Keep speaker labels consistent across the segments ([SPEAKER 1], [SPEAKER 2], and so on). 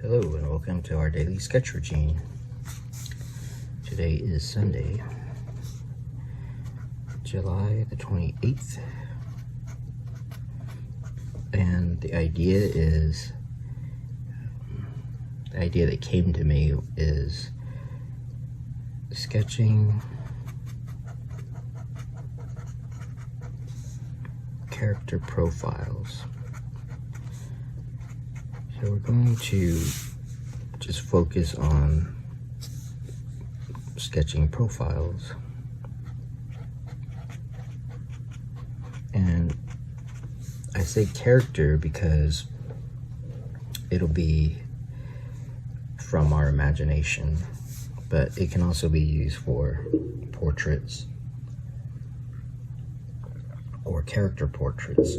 [SPEAKER 1] Hello and welcome to our daily sketch routine. Today is Sunday, July the 28th, and the idea that came to me is sketching character profiles. So we're going to just focus on sketching profiles. And I say character because it'll be from our imagination, but it can also be used for portraits or character portraits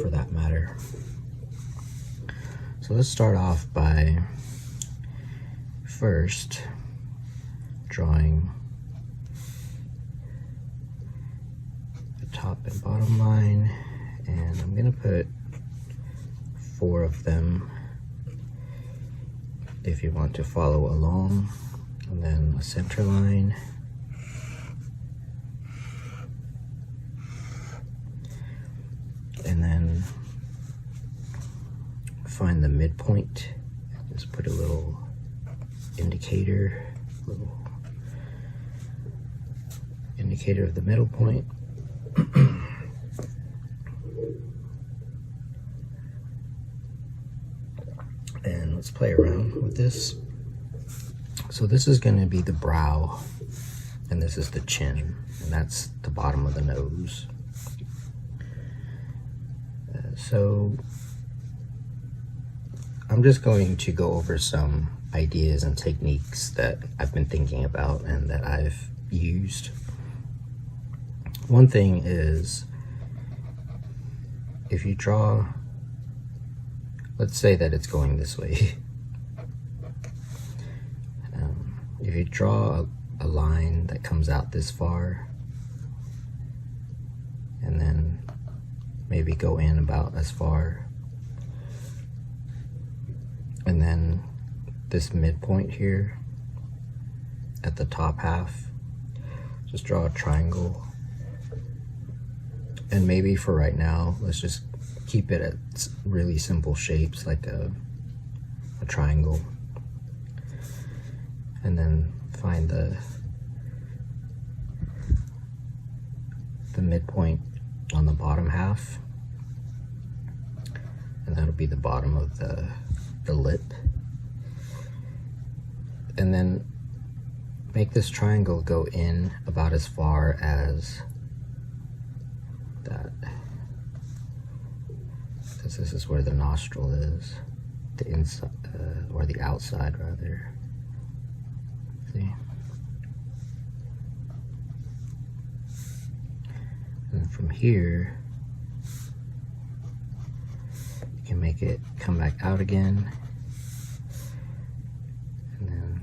[SPEAKER 1] for that matter. So let's start off by first drawing the top and bottom line, and I'm gonna put 4 of them if you want to follow along, and then a center line, and then find the midpoint. Just put a little indicator of the middle point. And let's play around with this. So this is going to be the brow, and this is the chin, and that's the bottom of the nose. So I'm just going to go over some ideas and techniques that I've been thinking about and that I've used. One thing is, if you draw, let's say that it's going this way. If you draw a line that comes out this far, and then maybe go in about as far, and then this midpoint here at the top half, just draw a triangle. And maybe for right now, let's just keep it at really simple shapes like a triangle. And then find the midpoint on the bottom half, and that'll be the bottom of the lip. And then make this triangle go in about as far as that, because this is where the nostril is, the inside or the outside rather. See? And from here you can make it come back out again, and then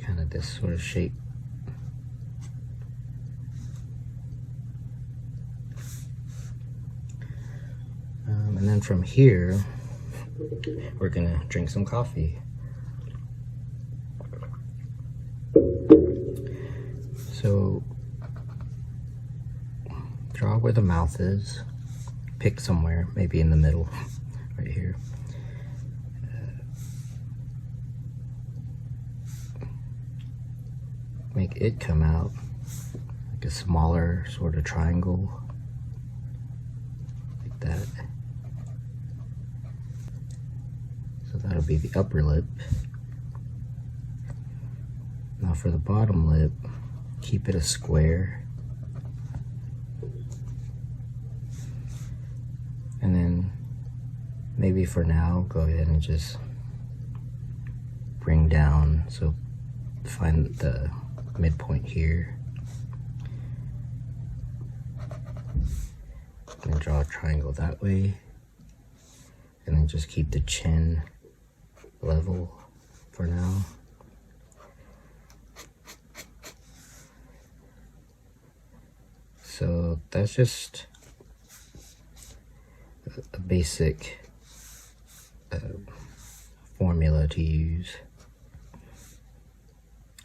[SPEAKER 1] kind of this sort of shape. And then from here we're gonna drink some coffee. So draw where the mouth is, pick somewhere, maybe in the middle, right here. Make it come out like a smaller sort of triangle, like that. So that'll be the upper lip. Now for the bottom lip, keep it a square. And then maybe for now, go ahead and just bring down, so find the midpoint here. And draw a triangle that way. And then just keep the chin level for now. So that's just a basic formula to use.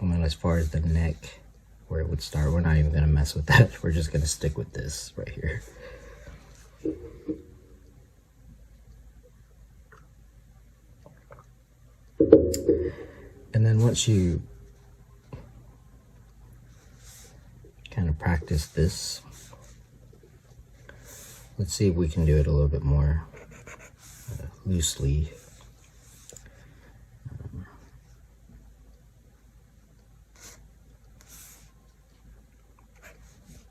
[SPEAKER 1] And then as far as the neck, where it would start, we're not even going to mess with that. We're just going to stick with this right here. And then once you kind of practice this, let's see if we can do it a little bit more loosely.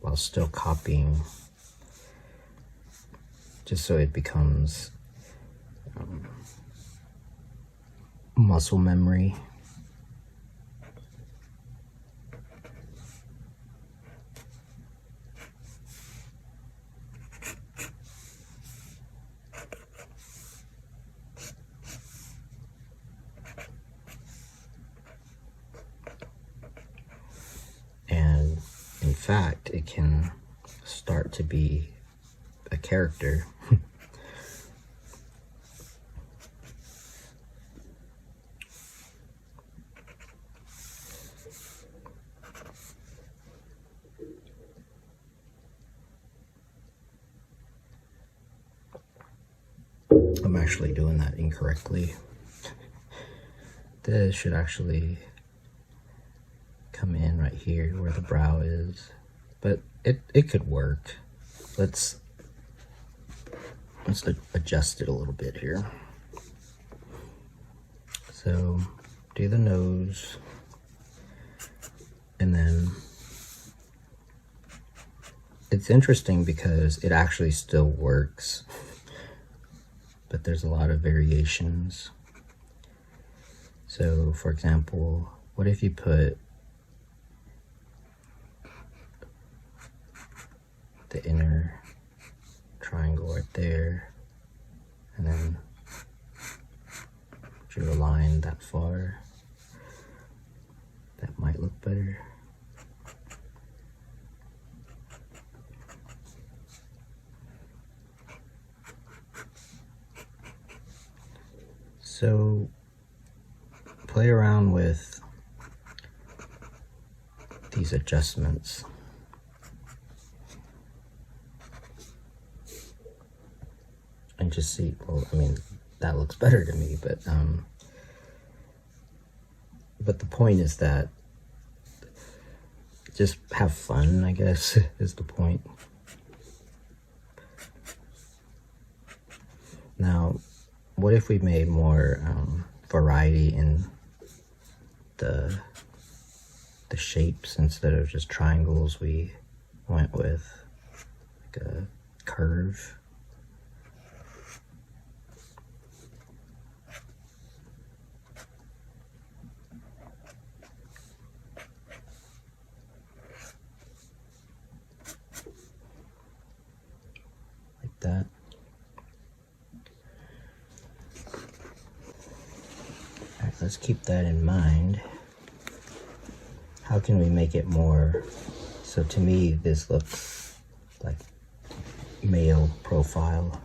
[SPEAKER 1] While still copying, just so it becomes muscle memory. And in fact, it can start to be a character. I'm actually doing that incorrectly. This should actually come in right here where the brow is, but it could work. Let's adjust it a little bit here. So do the nose, and then it's interesting because it actually still works, but there's a lot of variations. So for example, what if you put the inner triangle right there, and then drew a line that far? That might look better. So play around with these adjustments. And just see, well, I mean, that looks better to me, but the point is that just have fun, I guess, is the point. Now, what if we made more variety in the shapes? Instead of just triangles, we went with like a curve. Like that. Alright, let's keep that in mind. How can we make it more? So to me, this looks like male profile.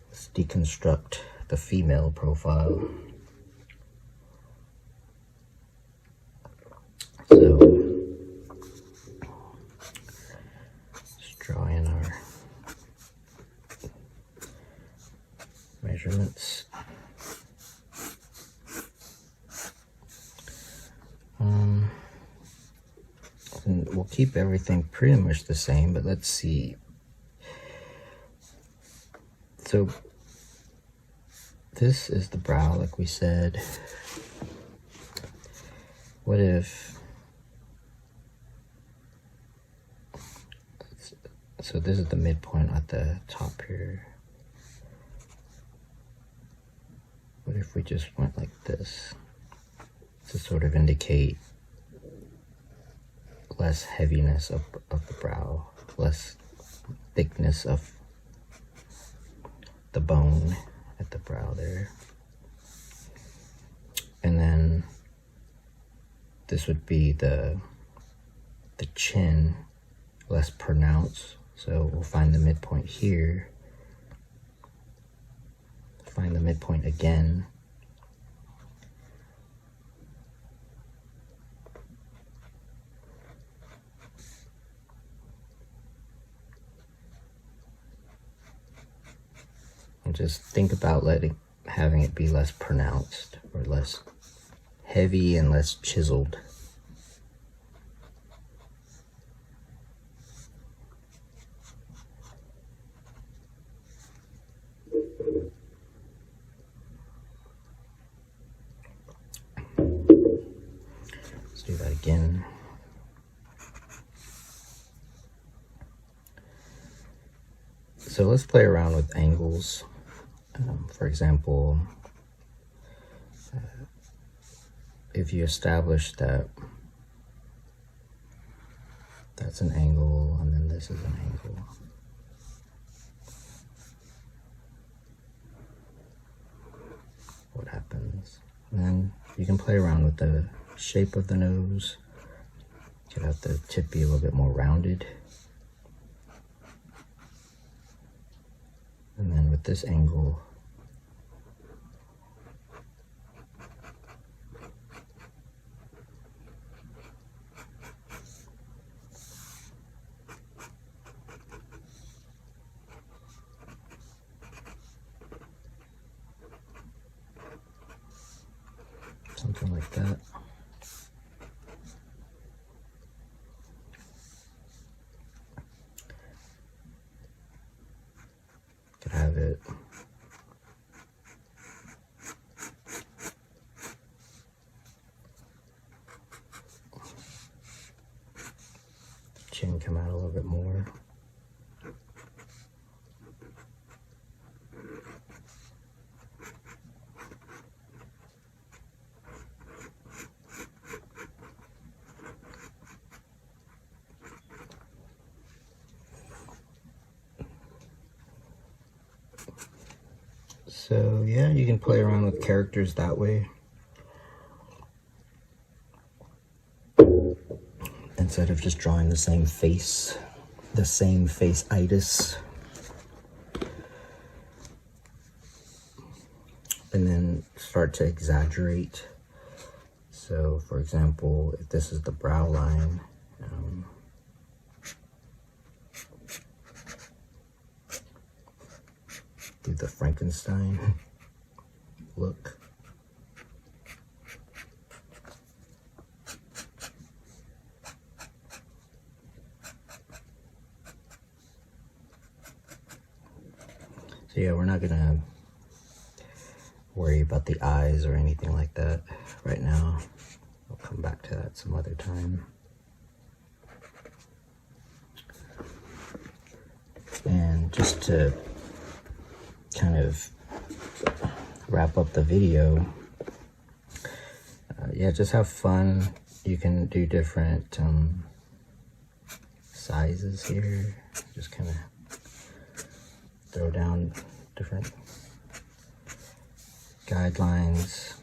[SPEAKER 1] Let's deconstruct the female profile. So let's draw in our measurements. And we'll keep everything pretty much the same, but let's see. So this is the brow, like we said. What if, so this is the midpoint at the top here. What if we just went like this to sort of indicate less heaviness of the brow, less thickness of the bone at the brow there. And then this would be the chin, less pronounced, So we'll find the midpoint here, find the midpoint again, and just think about having it be less pronounced, or less heavy and less chiseled. Let's do that again. So let's play around with angles. For example, if you establish that that's an angle and then this is an angle, what happens? And then you can play around with the shape of the nose. You could have the tip be a little bit more rounded. And then with this angle, something like that. Could have it chin come out a little bit more. So yeah, you can play around with characters that way. Instead of just drawing the same face-itis. And then start to exaggerate. So for example, if this is the brow line, do the Frankenstein look. So yeah, we're not gonna worry about the eyes or anything like that right now. We'll come back to that some other time. And just to kind of wrap up the video, yeah, just have fun. You can do different sizes here. Just kind of throw down different guidelines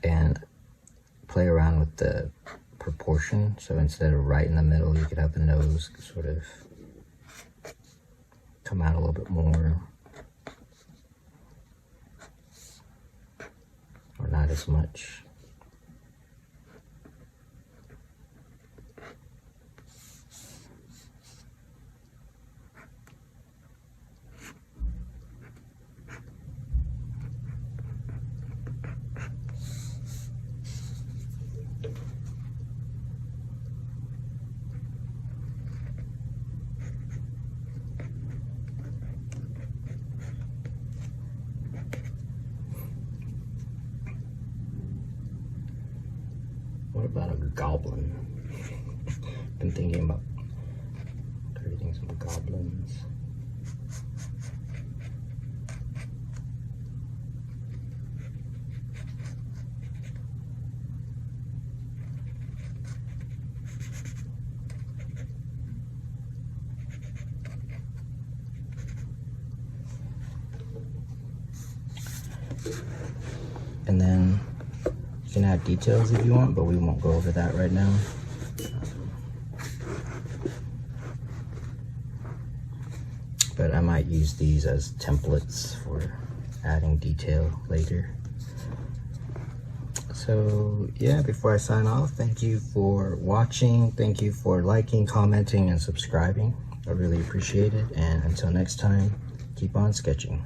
[SPEAKER 1] and play around with the proportion. So instead of right in the middle, you could have the nose sort of come out a little bit more, or not as much. What about a goblin? Been thinking about creating some goblins. And then you can add details if you want, but we won't go over that right now. but I might use these as templates for adding detail later. So yeah, before I sign off, thank you for watching. Thank you for liking, commenting, and subscribing. I really appreciate it. And until next time, keep on sketching.